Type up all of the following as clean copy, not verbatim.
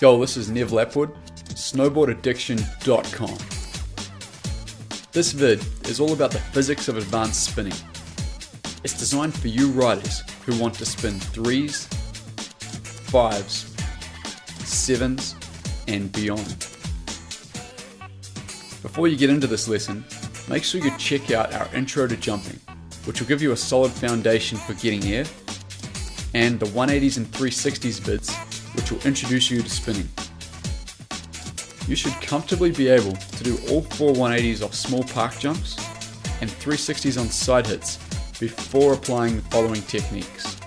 Yo, this is Nev Lapwood, snowboardaddiction.com. This vid is all about the physics of advanced spinning. It's designed for you riders who want to spin 3s, 5s, 7s, and beyond. Before you get into this lesson, make sure you check out our Intro to Jumping, which will give you a solid foundation for getting air, and the 180s and 360s vids, which will introduce you to spinning. You should comfortably be able to do all 4 180s off small park jumps and 360s on side hits before applying the following techniques.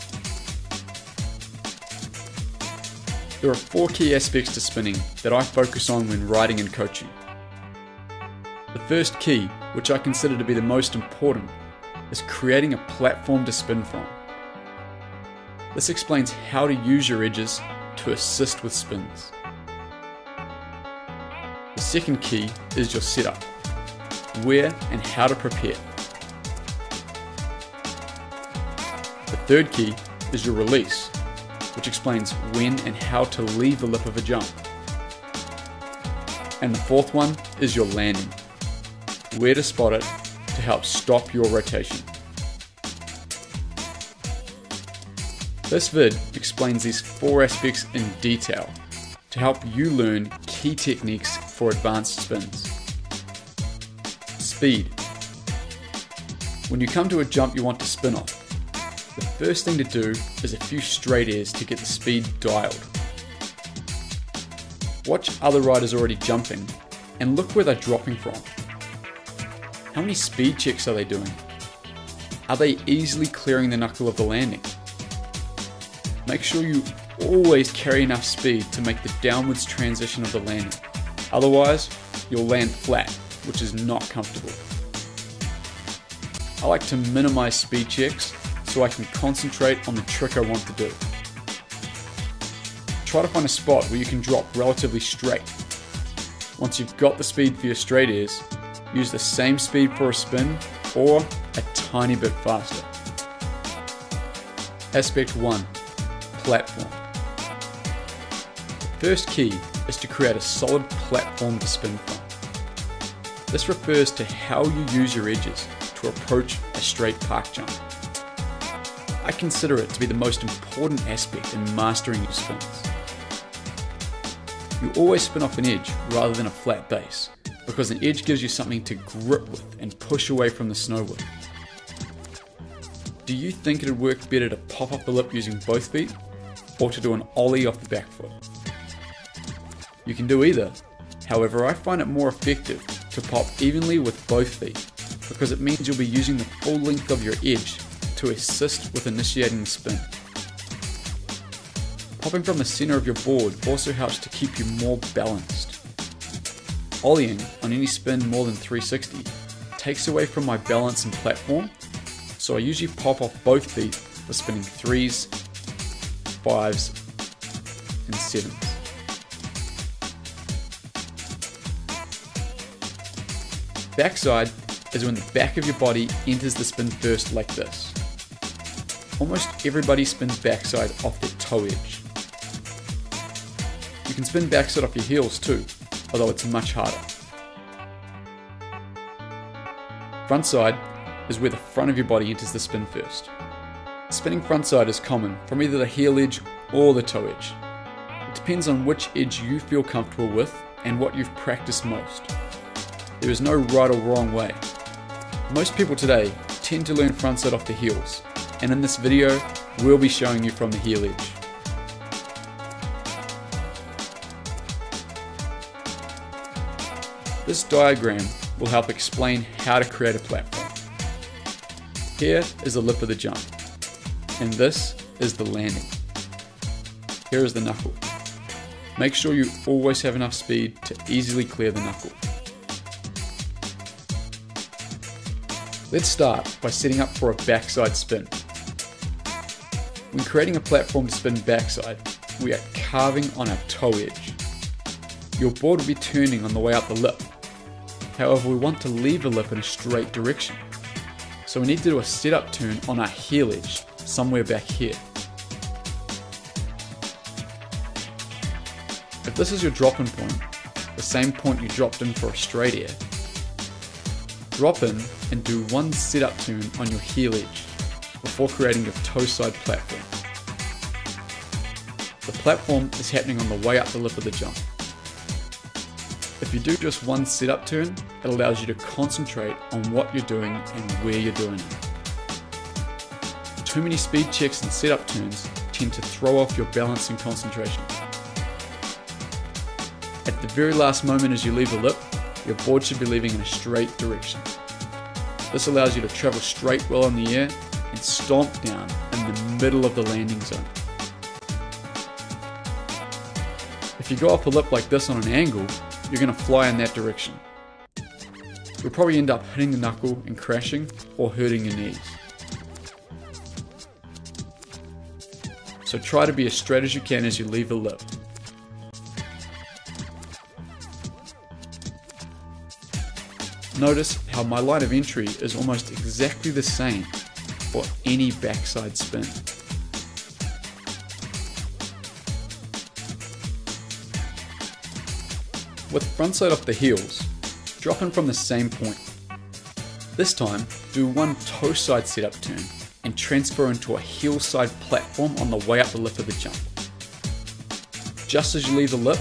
There are 4 key aspects to spinning that I focus on when riding and coaching. The first key, which I consider to be the most important, is creating a platform to spin from. This explains how to use your edges to assist with spins. The second key is your setup, where and how to prepare. The third key is your release, which explains when and how to leave the lip of a jump. And the fourth one is your landing, where to spot it to help stop your rotation. This vid explains these 4 aspects in detail to help you learn key techniques for advanced spins. Speed. When you come to a jump you want to spin off, the first thing to do is a few straight airs to get the speed dialed. Watch other riders already jumping and look where they're dropping from. How many speed checks are they doing? Are they easily clearing the knuckle of the landing? Make sure you always carry enough speed to make the downwards transition of the landing. Otherwise, you'll land flat, which is not comfortable. I like to minimize speed checks so I can concentrate on the trick I want to do. Try to find a spot where you can drop relatively straight. Once you've got the speed for your straight airs, use the same speed for a spin or a tiny bit faster. Aspect 1. Platform. The first key is to create a solid platform to spin from. This refers to how you use your edges to approach a straight park jump. I consider it to be the most important aspect in mastering your spins. You always spin off an edge rather than a flat base, because an edge gives you something to grip with and push away from the snow with. Do you think it would work better to pop up the lip using both feet, or to do an ollie off the back foot? You can do either, however I find it more effective to pop evenly with both feet, because it means you'll be using the full length of your edge to assist with initiating the spin. Popping from the center of your board also helps to keep you more balanced. Ollieing on any spin more than 360 takes away from my balance and platform, so I usually pop off both feet for spinning 3s, 5s, and 7s. Backside is when the back of your body enters the spin first like this. Almost everybody spins backside off their toe edge. You can spin backside off your heels too, although it's much harder. Frontside is where the front of your body enters the spin first. Spinning frontside is common from either the heel edge or the toe edge. It depends on which edge you feel comfortable with and what you've practiced most. There is no right or wrong way. Most people today tend to learn frontside off the heels, and in this video we'll be showing you from the heel edge. This diagram will help explain how to create a platform. Here is the lip of the jump, and this is the landing. Here is the knuckle. Make sure you always have enough speed to easily clear the knuckle. Let's start by setting up for a backside spin. When creating a platform to spin backside, we are carving on our toe edge. Your board will be turning on the way out the lip. However, we want to leave the lip in a straight direction. So we need to do a setup turn on our heel edge, somewhere back here. If this is your drop-in point, the same point you dropped in for a straight air, drop in and do one sit-up turn on your heel edge before creating your toe side platform. The platform is happening on the way up the lip of the jump. If you do just one sit-up turn, it allows you to concentrate on what you're doing and where you're doing it. Too many speed checks and sit-up turns tend to throw off your balance and concentration. At the very last moment as you leave the lip, your board should be leaving in a straight direction. This allows you to travel straight well in the air and stomp down in the middle of the landing zone. If you go off a lip like this on an angle, you're going to fly in that direction. You'll probably end up hitting the knuckle and crashing or hurting your knees. So try to be as straight as you can as you leave the lip. Notice how my line of entry is almost exactly the same for any backside spin. With frontside off the heels, drop in from the same point. This time, do one toe side sit-up turn and transfer into a heel side platform on the way up the lip of the jump. Just as you leave the lip,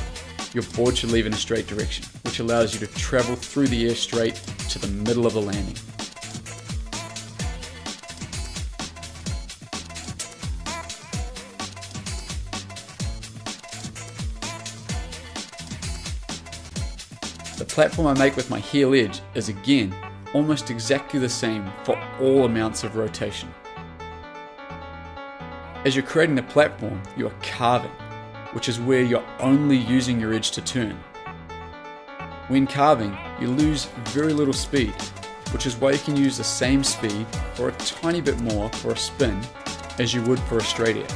your board should leave in a straight direction, which allows you to travel through the air straight to the middle of the landing. The platform I make with my heel edge is again almost exactly the same for all amounts of rotation. As you're creating the platform, you are carving, which is where you're only using your edge to turn. When carving, you lose very little speed, which is why you can use the same speed or a tiny bit more for a spin as you would for a straight air.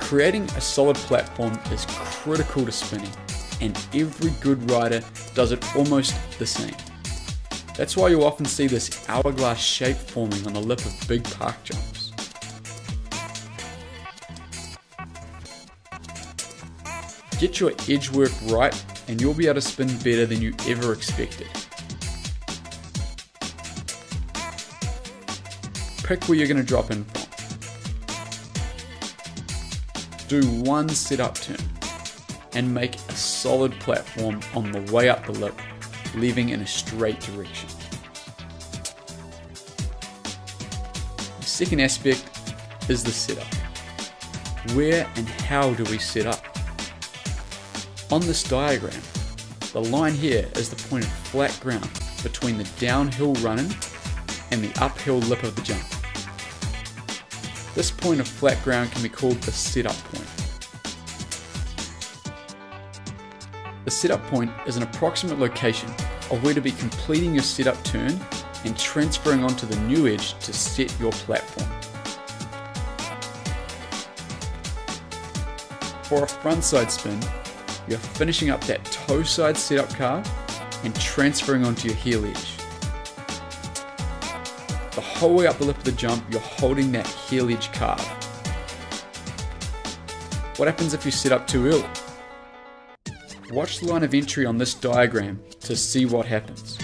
Creating a solid platform is critical to spinning, and every good rider does it almost the same. That's why you often see this hourglass shape forming on the lip of big park jumps. Get your edge work right and you'll be able to spin better than you ever expected. Pick where you're going to drop in from. Do one sit-up turn and make a solid platform on the way up the lip, leaving in a straight direction. The second aspect is the sit-up. Where and how do we sit up? On this diagram, the line here is the point of flat ground between the downhill run-in and the uphill lip of the jump. This point of flat ground can be called the sit-up point. The sit-up point is an approximate location of where to be completing your sit-up turn and transferring onto the new edge to set your platform. For a frontside spin, you're finishing up that toe side sit-up carve and transferring onto your heel edge. The whole way up the lip of the jump, you're holding that heel edge carve. What happens if you sit up too early? Watch the line of entry on this diagram to see what happens.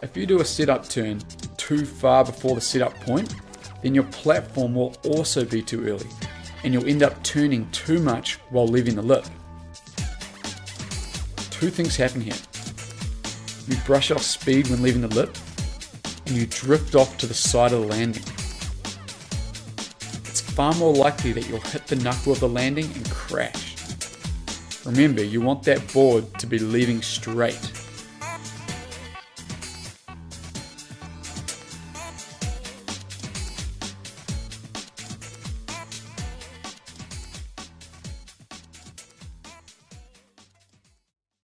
If you do a sit-up turn too far before the sit-up point, then your platform will also be too early, and you'll end up turning too much while leaving the lip. Two things happen here. You brush off speed when leaving the lip, and you drift off to the side of the landing. It's far more likely that you'll hit the knuckle of the landing and crash. Remember, you want that board to be leaving straight.